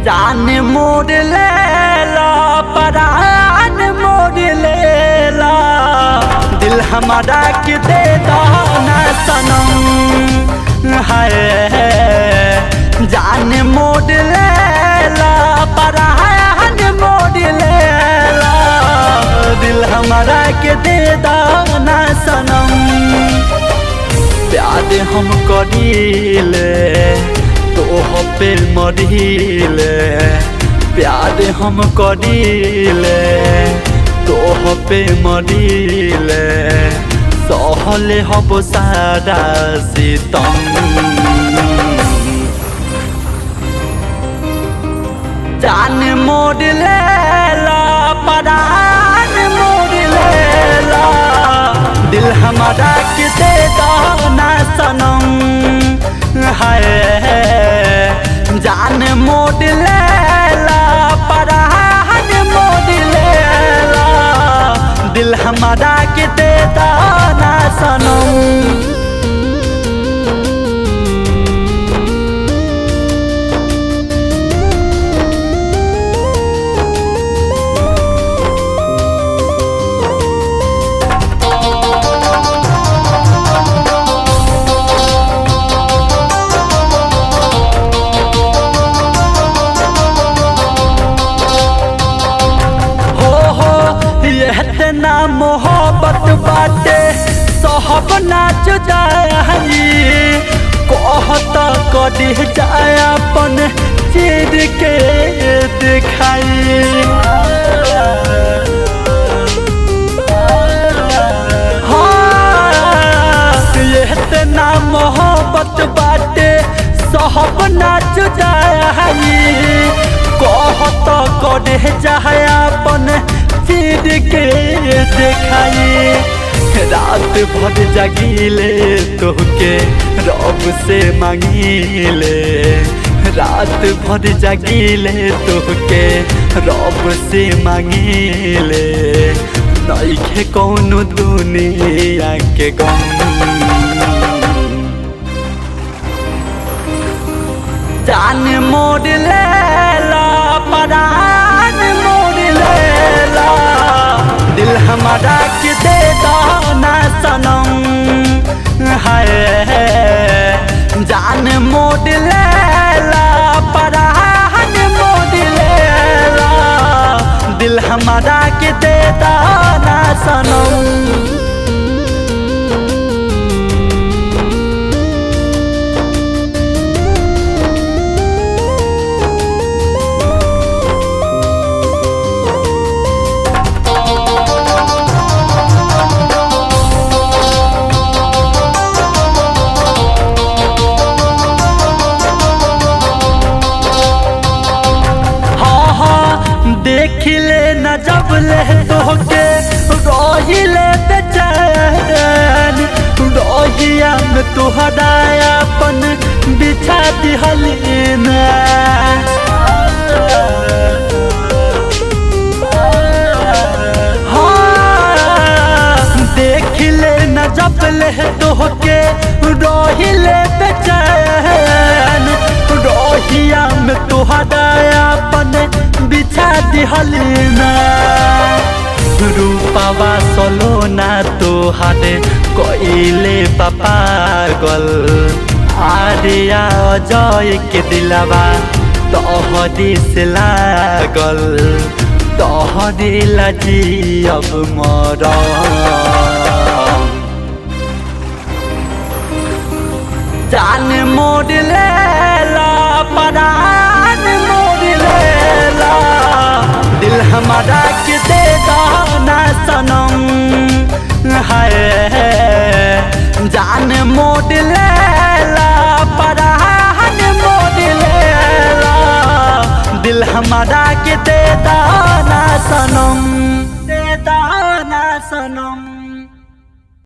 जान मोड़ लेला परान मोड़ लेला दिल हमारा के दे दाना सनम है। जान मोड़ लेला परान मोड़ लेला दिल हमारा के दे दाना सनम। प्यार हम करीले तोह पे मरीले, प्यार हम करीले तोह पे मरीले, सहले हब सारा सितम। जान मोड़ लेला परान मोड़ लेला दिल हमारा के दे दाना सनम है। जान मोड़ लेला परान मोड़ लेला दिल हमारा के दे दाना सनम। इतना मोहब्बत बाटे सहब नाच जाई, कहत कदी जाए अपन चीर के दिखाई। हाँ इतना मोहब्बत बाटे सहब नाच जाई, कहत कदी जाए अपन चीर के दिखाई। रात भर जागिले तोहके रब से मांगिले, रात भर जागिले तोहके रब से मांगिले, नइखे कौनो दुनिया के गम। जान मोड़ लेला परान मोड़ लेला दिल हमारा के दे दाना सनम है। जान मोड़ लेला परान मोड़ लेला दिल हमारा के दे दाना सनम। देखिले न जब ले तोहके रहिले बेचैन, रहिया में तोहरा अपन बिछा दिहलीन। हाँ देखिले न जब ले तोहके रहिले बेचैन, रहिया में तोहरा अपन बिछा दिहलीना। रूपावा सलोना तोहारे कइले पागल, आर्या अजय के दिलवा तोहरी से लागल, तोहरी लजी अब मरम। जान मोड़ लेला परान मोड़ लेला दिल हमारा के दे दाना सनम है। जान मोड़ लेला परान मोड़ लेला दिल हमारा के दे दाना सनम, दे दाना सनम।